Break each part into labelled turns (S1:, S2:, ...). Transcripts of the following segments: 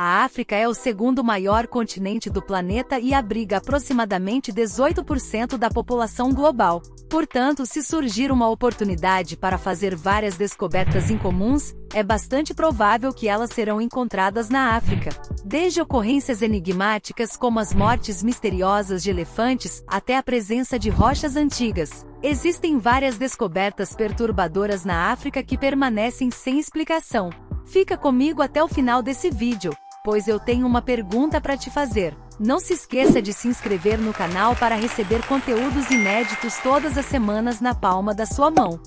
S1: A África é o segundo maior continente do planeta e abriga aproximadamente 18% da população global. Portanto, se surgir uma oportunidade para fazer várias descobertas incomuns, é bastante provável que elas serão encontradas na África. Desde ocorrências enigmáticas como as mortes misteriosas de elefantes, até a presença de rochas antigas. Existem várias descobertas perturbadoras na África que permanecem sem explicação. Fica comigo até o final desse vídeo, pois eu tenho uma pergunta para te fazer. Não se esqueça de se inscrever no canal para receber conteúdos inéditos todas as semanas na palma da sua mão.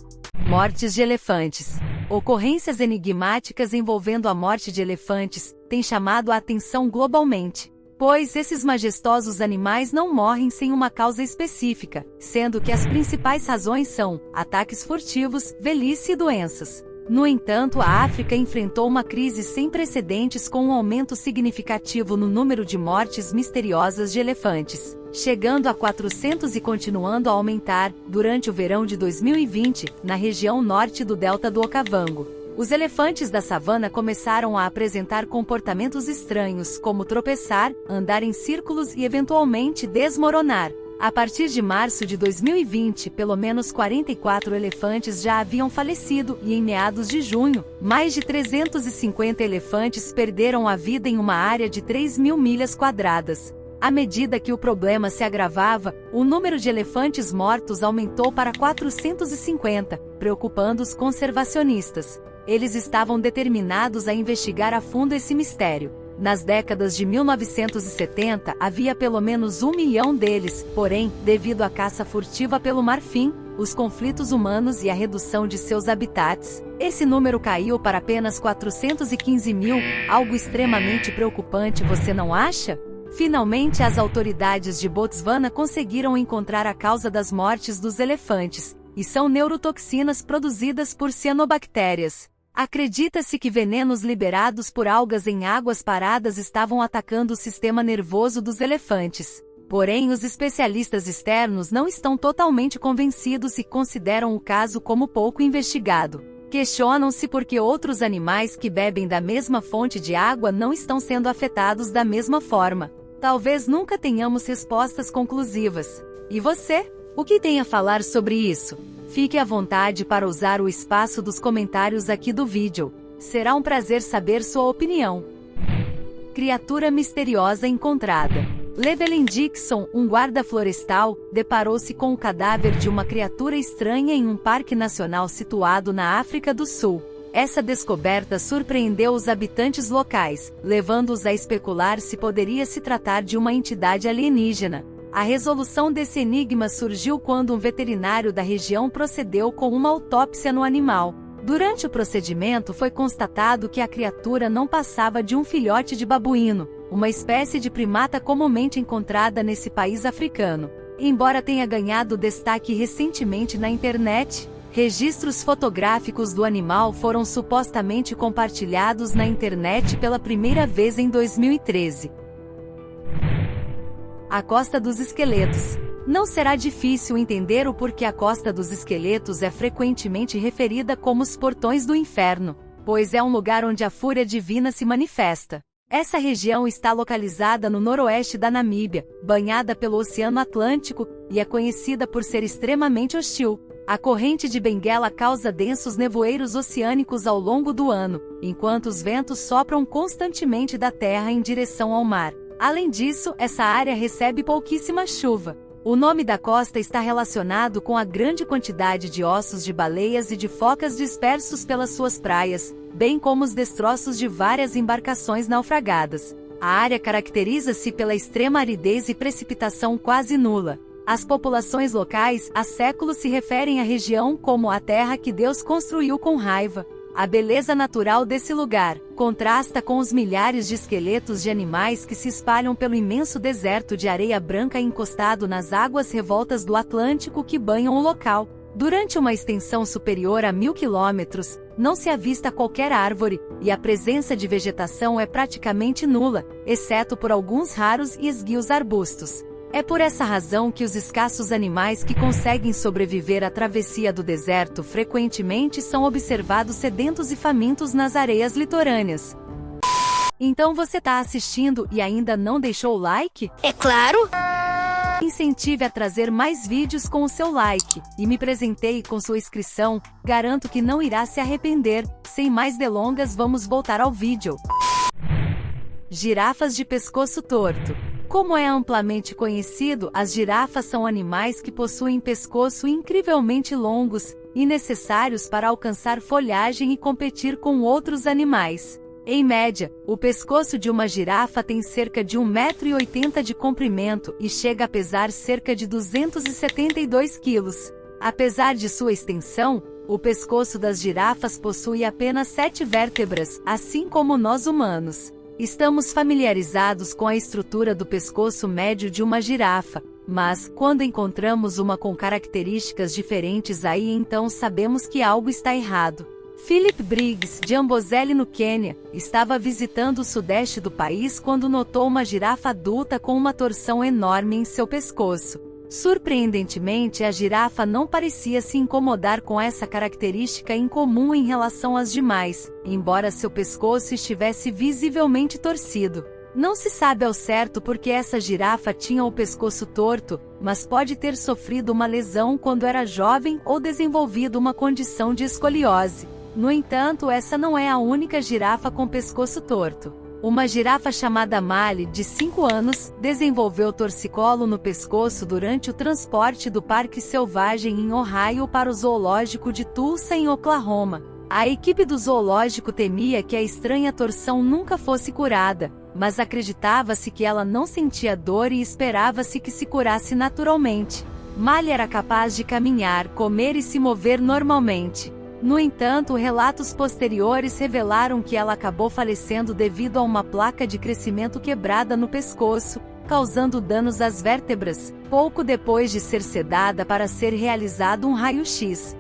S1: Mortes de elefantes. Ocorrências enigmáticas envolvendo a morte de elefantes têm chamado a atenção globalmente, pois esses majestosos animais não morrem sem uma causa específica, sendo que as principais razões são ataques furtivos, velhice e doenças. No entanto, a África enfrentou uma crise sem precedentes com um aumento significativo no número de mortes misteriosas de elefantes, chegando a 400 e continuando a aumentar, durante o verão de 2020, na região norte do delta do Okavango. Os elefantes da savana começaram a apresentar comportamentos estranhos, como tropeçar, andar em círculos e eventualmente desmoronar. A partir de março de 2020, pelo menos 44 elefantes já haviam falecido e em meados de junho, mais de 350 elefantes perderam a vida em uma área de 3.000 milhas quadradas. À medida que o problema se agravava, o número de elefantes mortos aumentou para 450, preocupando os conservacionistas. Eles estavam determinados a investigar a fundo esse mistério. Nas décadas de 1970, havia pelo menos 1 milhão deles, porém, devido à caça furtiva pelo marfim, os conflitos humanos e a redução de seus habitats, esse número caiu para apenas 415 mil, algo extremamente preocupante, você não acha? Finalmente, as autoridades de Botswana conseguiram encontrar a causa das mortes dos elefantes, e são neurotoxinas produzidas por cianobactérias. Acredita-se que venenos liberados por algas em águas paradas estavam atacando o sistema nervoso dos elefantes. Porém, os especialistas externos não estão totalmente convencidos e consideram o caso como pouco investigado. Questionam-se por que outros animais que bebem da mesma fonte de água não estão sendo afetados da mesma forma. Talvez nunca tenhamos respostas conclusivas. E você? O que tem a falar sobre isso? Fique à vontade para usar o espaço dos comentários aqui do vídeo. Será um prazer saber sua opinião. Criatura misteriosa encontrada. Llewellyn Dixon, um guarda florestal, deparou-se com o cadáver de uma criatura estranha em um parque nacional situado na África do Sul. Essa descoberta surpreendeu os habitantes locais, levando-os a especular se poderia se tratar de uma entidade alienígena. A resolução desse enigma surgiu quando um veterinário da região procedeu com uma autópsia no animal. Durante o procedimento foi constatado que a criatura não passava de um filhote de babuíno, uma espécie de primata comumente encontrada nesse país africano. Embora tenha ganhado destaque recentemente na internet, registros fotográficos do animal foram supostamente compartilhados na internet pela primeira vez em 2013. A Costa dos Esqueletos. Não será difícil entender o porquê a Costa dos Esqueletos é frequentemente referida como os Portões do Inferno, pois é um lugar onde a fúria divina se manifesta. Essa região está localizada no noroeste da Namíbia, banhada pelo Oceano Atlântico, e é conhecida por ser extremamente hostil. A corrente de Benguela causa densos nevoeiros oceânicos ao longo do ano, enquanto os ventos sopram constantemente da terra em direção ao mar. Além disso, essa área recebe pouquíssima chuva. O nome da costa está relacionado com a grande quantidade de ossos de baleias e de focas dispersos pelas suas praias, bem como os destroços de várias embarcações naufragadas. A área caracteriza-se pela extrema aridez e precipitação quase nula. As populações locais há séculos se referem à região como a terra que Deus construiu com raiva. A beleza natural desse lugar contrasta com os milhares de esqueletos de animais que se espalham pelo imenso deserto de areia branca encostado nas águas revoltas do Atlântico que banham o local. Durante uma extensão superior a 1.000 quilômetros, não se avista qualquer árvore, e a presença de vegetação é praticamente nula, exceto por alguns raros e esguios arbustos. É por essa razão que os escassos animais que conseguem sobreviver à travessia do deserto frequentemente são observados sedentos e famintos nas areias litorâneas. Então você tá assistindo e ainda não deixou o like?
S2: É claro!
S1: Incentive a trazer mais vídeos com o seu like, e me presenteie com sua inscrição, garanto que não irá se arrepender. Sem mais delongas, vamos voltar ao vídeo. Girafas de pescoço torto. Como é amplamente conhecido, as girafas são animais que possuem pescoço incrivelmente longos e necessários para alcançar folhagem e competir com outros animais. Em média, o pescoço de uma girafa tem cerca de 1,80 m de comprimento e chega a pesar cerca de 272 kg. Apesar de sua extensão, o pescoço das girafas possui apenas 7 vértebras, assim como nós humanos. Estamos familiarizados com a estrutura do pescoço médio de uma girafa, mas, quando encontramos uma com características diferentes aí então sabemos que algo está errado. Philip Briggs, de Amboseli no Quênia, estava visitando o sudeste do país quando notou uma girafa adulta com uma torção enorme em seu pescoço. Surpreendentemente, a girafa não parecia se incomodar com essa característica incomum em relação às demais, embora seu pescoço estivesse visivelmente torcido. Não se sabe ao certo por que essa girafa tinha o pescoço torto, mas pode ter sofrido uma lesão quando era jovem ou desenvolvido uma condição de escoliose. No entanto, essa não é a única girafa com pescoço torto. Uma girafa chamada Mali, de 5 anos, desenvolveu torcicolo no pescoço durante o transporte do Parque Selvagem em Ohio para o zoológico de Tulsa, em Oklahoma. A equipe do zoológico temia que a estranha torção nunca fosse curada, mas acreditava-se que ela não sentia dor e esperava-se que se curasse naturalmente. Mali era capaz de caminhar, comer e se mover normalmente. No entanto, relatos posteriores revelaram que ela acabou falecendo devido a uma placa de crescimento quebrada no pescoço, causando danos às vértebras, pouco depois de ser sedada para ser realizado um raio-x.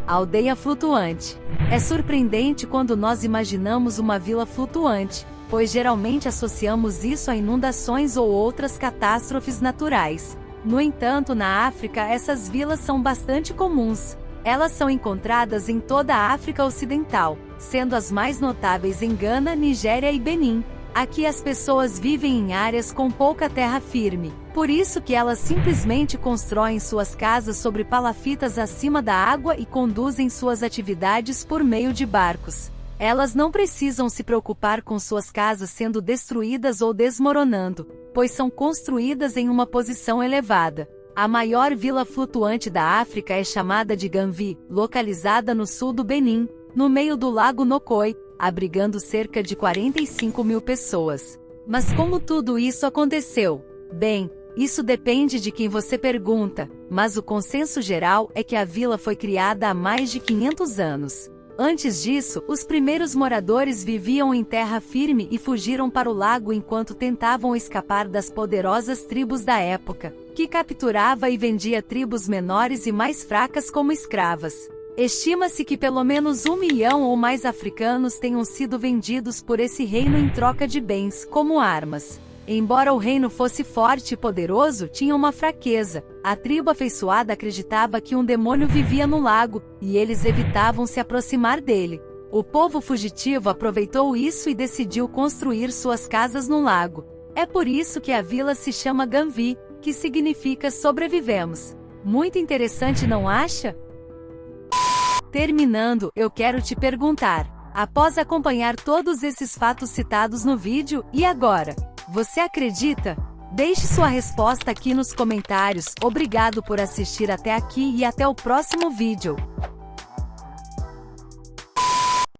S1: Aldeia flutuante. É surpreendente quando nós imaginamos uma vila flutuante, pois geralmente associamos isso a inundações ou outras catástrofes naturais. No entanto, na África essas vilas são bastante comuns. Elas são encontradas em toda a África Ocidental, sendo as mais notáveis em Gana, Nigéria e Benin. Aqui as pessoas vivem em áreas com pouca terra firme, por isso que elas simplesmente constroem suas casas sobre palafitas acima da água e conduzem suas atividades por meio de barcos. Elas não precisam se preocupar com suas casas sendo destruídas ou desmoronando, pois são construídas em uma posição elevada. A maior vila flutuante da África é chamada de Ganvi, localizada no sul do Benin, no meio do lago Nokoi, abrigando cerca de 45 mil pessoas. Mas como tudo isso aconteceu? Bem, isso depende de quem você pergunta, mas o consenso geral é que a vila foi criada há mais de 500 anos. Antes disso, os primeiros moradores viviam em terra firme e fugiram para o lago enquanto tentavam escapar das poderosas tribos da época, que capturava e vendia tribos menores e mais fracas como escravas. Estima-se que pelo menos 1 milhão ou mais africanos tenham sido vendidos por esse reino em troca de bens, como armas. Embora o reino fosse forte e poderoso, tinha uma fraqueza. A tribo afeiçoada acreditava que um demônio vivia no lago, e eles evitavam se aproximar dele. O povo fugitivo aproveitou isso e decidiu construir suas casas no lago. É por isso que a vila se chama Ganvi, que significa sobrevivemos. Muito interessante, não acha? Terminando, eu quero te perguntar, após acompanhar todos esses fatos citados no vídeo, e agora? Você acredita? Deixe sua resposta aqui nos comentários. Obrigado por assistir até aqui e até o próximo vídeo.